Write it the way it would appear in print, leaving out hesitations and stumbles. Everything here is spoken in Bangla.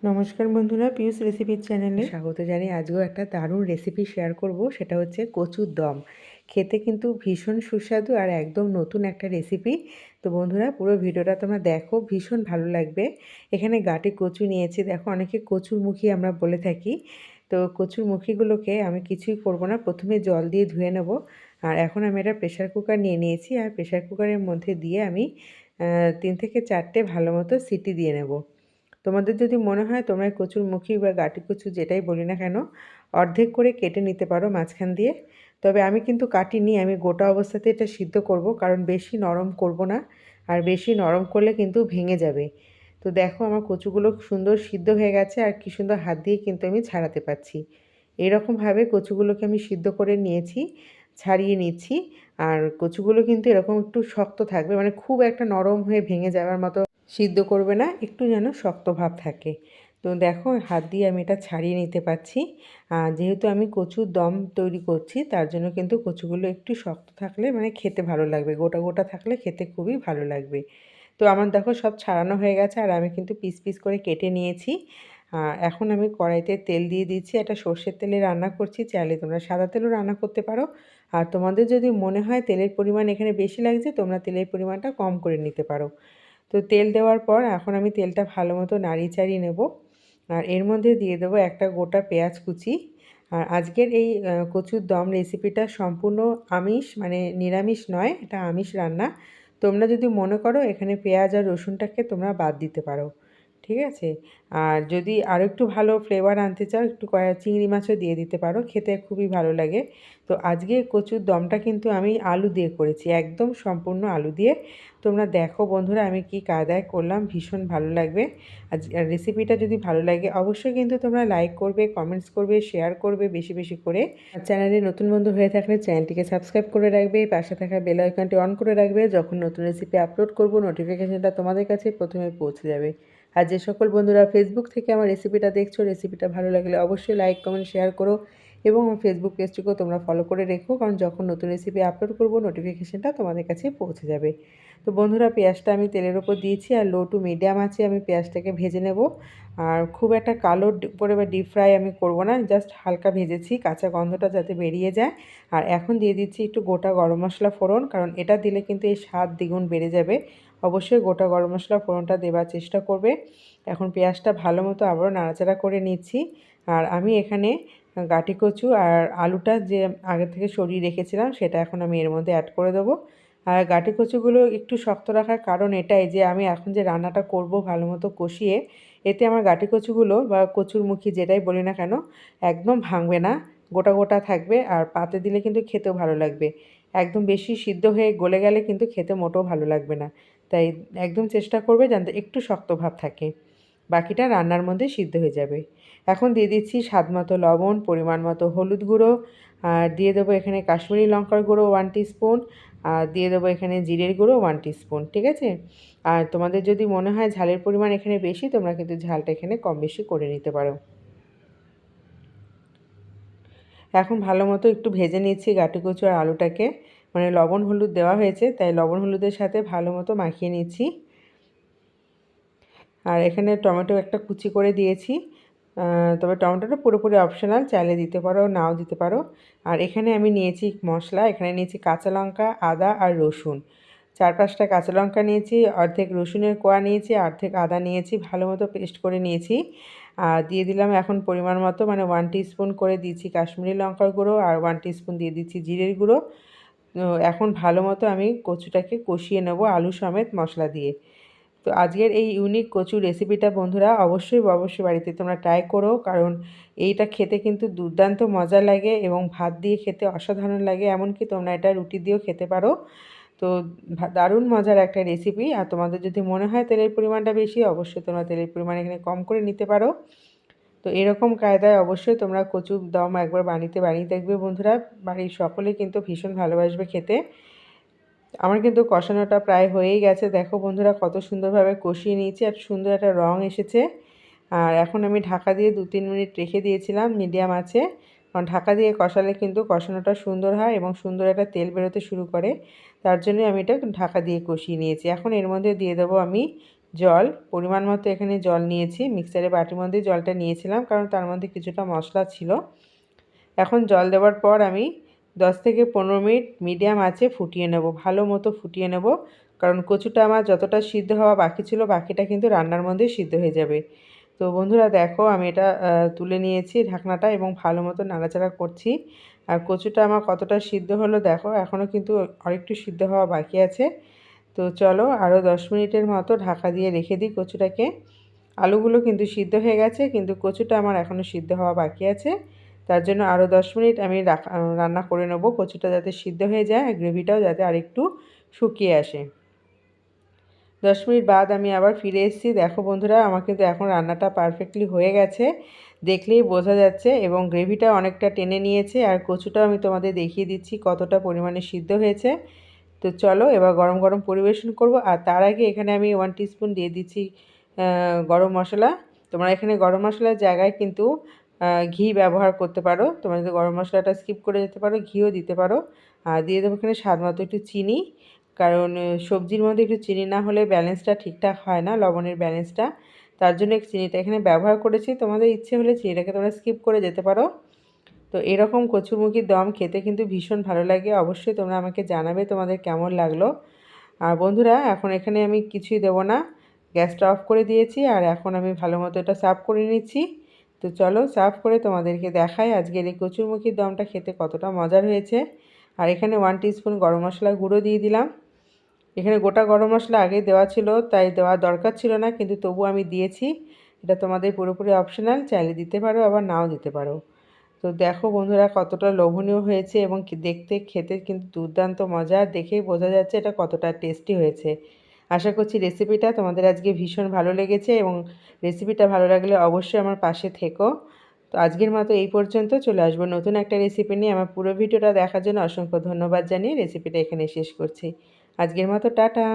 নমস্কার বন্ধুরা, পিউস রেসিপির চ্যানেলে স্বাগত জানাই। আজকেও একটা দারুণ রেসিপি শেয়ার করব, সেটা হচ্ছে কচুর দম। খেতে কিন্তু ভীষণ সুস্বাদু আর একদম নতুন একটা রেসিপি। তো বন্ধুরা, পুরো ভিডিওটা তোমরা দেখো, ভীষণ ভালো লাগবে। এখানে গাঁটি কচু নিয়েছি, দেখো অনেকে কচুরমুখী আমরা বলে থাকি। তো কচুরমুখীগুলোকে আমি কিছুই করব না, প্রথমে জল দিয়ে ধুয়ে নেব। আর এখন আমি এটা প্রেশার কুকার নিয়ে নিয়েছি, আর প্রেশার কুকারের মধ্যে দিয়ে আমি 3 থেকে 4টে ভালো মতো সিটি দিয়ে নেব। তোমাদের যদি মনে হয় তোমরা কচুরমুখী বা গাঁটি কচু যেটাই বলি না কেন, অর্ধেক করে কেটে নিতে পারো মাঝখান দিয়ে। তবে আমি কিন্তু কাটিনি, আমি গোটা অবস্থাতে এটা সিদ্ধ করব, কারণ বেশি নরম করব না। আর বেশি নরম করলে কিন্তু ভেঙে যাবে। তো দেখো আমার কচুগুলো সুন্দর সিদ্ধ হয়ে গেছে, আর কি সুন্দর হাত দিয়ে কিন্তু আমি ছাড়াতে পারছি। এরকমভাবে কচুগুলোকে আমি সিদ্ধ করে নিয়েছি, ছাড়িয়ে নিচ্ছি। আর কচুগুলো কিন্তু এরকম একটু শক্ত থাকবে, মানে খুব একটা নরম হয়ে ভেঙে যাওয়ার মতো সিদ্ধ করবে না, একটু যেন শক্ত ভাব থাকে। তো দেখো হাত দিয়ে আমি এটা ছাড়িয়ে নিতে পারছি। যেহেতু আমি কচুর দম তৈরি করছি, তার জন্য কিন্তু কচুগুলো একটু শক্ত থাকলে মানে খেতে ভালো লাগবে, গোটা গোটা থাকলে খেতে খুবই ভালো লাগবে। তো আমার দেখো সব ছাড়ানো হয়ে গেছে, আর আমি কিন্তু পিস পিস করে কেটে নিয়েছি। এখন আমি কড়াইতে তেল দিয়ে দিচ্ছি, এটা সর্ষের তেলে রান্না করছি, চাইলে তোমরা সাদা তেলও রান্না করতে পারো। আর তোমাদের যদি মনে হয় তেলের পরিমাণ এখানে বেশি লাগছে, তোমরা তেলের পরিমাণটা কম করে নিতে পারো। তো তেল দেওয়ার পর এখন আমি তেলটা ভালো মতো নাড়িয়ে চাড়িয়ে নেব। আর এর মধ্যে দিয়ে দেবো একটা গোটা পেঁয়াজ কুচি। আর আজকের এই কচুর দম রেসিপিটা সম্পূর্ণ আমিষ, মানে নিরামিষ নয়, এটা আমিষ রান্না। তোমরা যদি মনে করো এখানে পেঁয়াজ আর রসুনটাকে তোমরা বাদ দিতে পারো, ঠিক আছে। আর যদি আরও একটু ভালো ফ্লেভার আনতে চাও, একটু চিংড়ি মাছও দিয়ে দিতে পারো, খেতে খুবই ভালো লাগে। তো আজকে কচুর দমটা কিন্তু আমি আলু দিয়ে করেছি, একদম সম্পূর্ণ আলু দিয়ে। তোমরা দেখো বন্ধুরা আমি কি কায়দায় করলাম, ভীষণ ভালো লাগবে। আজ রেসিপিটা যদি ভালো লাগে অবশ্যই কিন্তু তোমরা লাইক করবে, কমেন্টস করবে, শেয়ার করবে বেশি বেশি করে। আর চ্যানেলে নতুন বন্ধু হয়ে থাকলে চ্যানেলটিকে সাবস্ক্রাইব করে রাখবে, পাশে থাকা বেল আইকনটি অন করে রাখবে। যখন নতুন রেসিপি আপলোড করব নোটিফিকেশনটা তোমাদের কাছে প্রথমে পৌঁছে যাবে। আর যে সকল বন্ধুরা ফেসবুক থেকে আমার রেসিপিটা দেখছো, রেসিপিটা ভালো লাগলে অবশ্যই লাইক কমেন্ট শেয়ার করো, এবং আমার ফেসবুক পেজটিকেও তোমরা ফলো করে রেখো, কারণ যখন নতুন রেসিপি আপলোড করব নোটিফিকেশনটা তোমাদের কাছে পৌঁছে যাবে। তো বন্ধুরা পেঁয়াজটা আমি তেলের ওপর দিয়েছি, আর লো টু মিডিয়াম আছে আমি পেঁয়াজটাকে ভেজে নেব। আর খুব একটা কালো করে বা ডিপ ফ্রাই আমি করব না, জাস্ট হালকা ভেজেছি, কাঁচা গন্ধটা যাতে বেরিয়ে যায়। আর এখন দিয়ে দিচ্ছি একটু গোটা গরম মশলা ফোড়ন, কারণ এটা দিলে কিন্তু এই স্বাদ দ্বিগুণ বেড়ে যাবে। অবশ্যই গোটা গরম মশলা ফোড়নটা দেওয়ার চেষ্টা করবে। এখন পেঁয়াজটা ভালো মতো আবারও নাড়াচাড়া করে নিচ্ছি। আর আমি এখানে গাঁটি কচু আর আলুটা যে আগে থেকে সরিয়ে রেখেছিলাম সেটা এখন আমি এর মধ্যে অ্যাড করে দেবো। আর গাঁটি কচুগুলো একটু শক্ত রাখার কারণ এটাই যে আমি এখন যে রান্নাটা করব ভালো মতো কষিয়ে, এতে আমার গাঁটি কচুগুলো বা কচুরমুখী যেটাই বলি না কেন একদম ভাঙবে না, গোটা গোটা থাকবে। আর পাতে দিলে কিন্তু খেতেও ভালো লাগবে। একদম বেশি সিদ্ধ হয়ে গলে গেলে কিন্তু খেতে মোটেও ভালো লাগবে না। তাই একদম চেষ্টা করবে যাতে একটু শক্ত ভাব থাকে, বাকিটা রান্নার মধ্যে সিদ্ধ হয়ে যাবে। এখন দিয়ে দিচ্ছি স্বাদ মতো লবণ, পরিমাণ মতো হলুদ গুঁড়ো, আর দিয়ে দেবো এখানে কাশ্মীরি লঙ্কার গুঁড়ো 1 টিস্পুন, আর দিয়ে দেবো এখানে জিরের গুঁড়ো 1 টিস্পুন, ঠিক আছে। আর তোমাদের যদি মনে হয় ঝালের পরিমাণ এখানে বেশি, তোমরা কিন্তু ঝালটা এখানে কম বেশি করে নিতে পারো। এখন ভালো মতো একটু ভেজে নিচ্ছি গাঁটি কচু আর আলুটাকে, মানে লবণ হলুদ দেওয়া হয়েছে তাই লবণ হলুদের সাথে ভালো মতো মাখিয়ে নিচ্ছি। আর এখানে টমেটো একটা কুচি করে দিয়েছি, তবে টমেটোটা পুরোপুরি অপশনাল, চাইলে দিতে পারো নাও দিতে পারো। আর এখানে আমি নিয়েছি মশলা, এখানে নিয়েছি কাঁচা লঙ্কা, আদা আর রসুন। 4-5টা কাঁচা লঙ্কা নিয়েছি, অর্ধেক রসুনের কোয়া নিয়েছি, অর্ধেক আদা নিয়েছি, ভালো মতো পেস্ট করে নিয়েছি। আর দিয়ে দিলাম এখন পরিমাণ মতো, মানে 1 টিস্পুন করে দিচ্ছি কাশ্মীরি লঙ্কার গুঁড়ো, আর 1 টিস্পুন দিয়ে দিচ্ছি জিরের গুঁড়ো। এখন ভালো মতো আমি কচুটাকে কষিয়ে নেব আলু সমেত মশলা দিয়ে। তো আজকের এই ইউনিক কচু রেসিপিটা বন্ধুরা অবশ্যই অবশ্যই বাড়িতে তোমরা ট্রাই করো, কারণ এইটা খেতে কিন্তু দুর্দান্ত মজা লাগে এবং ভাত দিয়ে খেতে অসাধারণ লাগে, এমনকি তোমরা এটা রুটি দিয়েও খেতে পারো। তো দারুণ মজার একটা রেসিপি। আর তোমাদের যদি মনে হয় তেলের পরিমাণটা বেশি, অবশ্যই তোমরা তেলের পরিমাণ এখানে কম করে নিতে পারো। তো এরকম কায়দায় অবশ্যই তোমরা কচুর দম একবার বানিয়ে দেখবে বন্ধুরা, বাড়ির সকলে কিন্তু ভীষণ ভালোবাসবে খেতে। আমার কিন্তু কষানোটা প্রায় হয়েই গেছে, দেখো বন্ধুরা কত সুন্দরভাবে কষিয়ে নিয়েছি, আর সুন্দর একটা রং এসেছে। আর এখন আমি ঢাকা দিয়ে 2-3 মিনিট রেখে দিয়েছিলাম মিডিয়াম আছে, কারণ ঢাকা দিয়ে কষালে কিন্তু কষানোটা সুন্দর হয় এবং সুন্দর একটা তেল বেরোতে শুরু করে, তার জন্যই আমি এটা ঢাকা দিয়ে কষিয়ে নিয়েছি। এখন এর মধ্যে দিয়ে দেবো আমি জল, পরিমাণ মতো এখানে জল নিয়েছি। মিক্সারের বাটির মধ্যে জলটা নিয়েছিলাম, কারণ তার মধ্যে কিছুটা মশলা ছিল। এখন জল দেওয়ার পর আমি 10 থেকে 15 মিনিট মিডিয়াম আঁচে ফুটিয়ে নেব, ভালো মতো ফুটিয়ে নেব, কারণ কচুটা আমার যতটা সিদ্ধ হওয়া বাকি ছিল বাকিটা কিন্তু রান্নার মধ্যে সিদ্ধ হয়ে যাবে। তো বন্ধুরা দেখো, আমি এটা তুলে নিয়েছি ঢাকনাটা এবং ভালো মতো নাড়াচাড়া করছি। আর কচুটা আমার কতটা সিদ্ধ হলো দেখো, এখনও কিন্তু আরেকটু সিদ্ধ হওয়া বাকি আছে। তো চলো আরও 10 মিনিটের মতো ঢাকা দিয়ে রেখে দিই কচুটাকে। আলুগুলো কিন্তু সিদ্ধ হয়ে গেছে, কিন্তু কচুটা আমার এখনও সিদ্ধ হওয়া বাকি আছে। তার জন্য আরও 10 মিনিট আমি রান্না করে নেব, কচুটা যাতে সিদ্ধ হয়ে যায় আর গ্রেভিটাও যাতে আরেকটু শুকিয়ে আসে। 10 মিনিট বাদ আমি আবার ফিরে এসেছি। দেখো বন্ধুরা, আমার কিন্তু এখন রান্নাটা পারফেক্টলি হয়ে গেছে, দেখলেই বোঝা যাচ্ছে, এবং গ্রেভিটা অনেকটা টেনে নিয়েছে। আর কচুটাও আমি তোমাদের দেখিয়ে দিচ্ছি কতটা পরিমাণে সিদ্ধ হয়েছে। তো চলো এবার গরম গরম পরিবেশন করব। আর তার আগে এখানে আমি 1 টিস্পুন দিয়ে দিচ্ছি গরম মশলা। তোমরা এখানে গরম মশলার জায়গায় কিন্তু ঘি ব্যবহার করতে পারো। তোমরা যদি গরম মশলাটা স্কিপ করে যেতে পারো, ঘিও দিতে পারো। আর দিয়ে দেবো এখানে স্বাদ মতো একটু চিনি, কারণ সবজির মধ্যে একটু চিনি না হলে ব্যালেন্সটা ঠিকঠাক হয় না, লবণের ব্যালেন্সটা। তার জন্য চিনিটা এখানে ব্যবহার করেছি। তোমাদের ইচ্ছে হলে চিনিটাকে তোমরা স্কিপ করে যেতে পারো। তো এরকম কচুরমুখির দম খেতে কিন্তু ভীষণ ভালো লাগে। অবশ্যই তোমরা আমাকে জানাবে তোমাদের কেমন লাগলো। আর বন্ধুরা, এখন এখানে আমি কিছুই দেবো না, গ্যাসটা অফ করে দিয়েছি। আর এখন আমি ভালো মতো এটা সার্ভ করে নিচ্ছি। তো চলো সার্ভ করে তোমাদেরকে দেখাই আজকের এই কচুরমুখির দমটা খেতে কতটা মজার হয়েছে। আর এখানে 1 টিস্পুন গরম মশলার গুঁড়ো দিয়ে দিলাম। এখানে গোটা গরম মশলা আগে দেওয়া ছিল, তাই দেওয়ার দরকার ছিল না, কিন্তু তবু আমি দিয়েছি। এটা তোমাদের পুরোপুরি অপশনাল, চাইলে দিতে পারো আবার নাও দিতে পারো। তো দেখো বন্ধুরা, কতটা লোভনীয় হয়েছে এবং দেখতে খেতে কিন্তু দুর্দান্ত মজা। দেখেই বোঝা যাচ্ছে এটা কতটা টেস্টি হয়েছে। আশা করছি রেসিপিটা তোমাদের আজকে ভীষণ ভালো লেগেছে, এবং রেসিপিটা ভালো লাগলে অবশ্যই আমার পাশে থেকো। তো আজকের মতো এই পর্যন্ত, চলে আসবো নতুন একটা রেসিপি নিয়ে। আমার পুরো ভিডিওটা দেখার জন্য অসংখ্য ধন্যবাদ জানিয়ে রেসিপিটা এখানে শেষ করছি। আজকের মতো টাটা।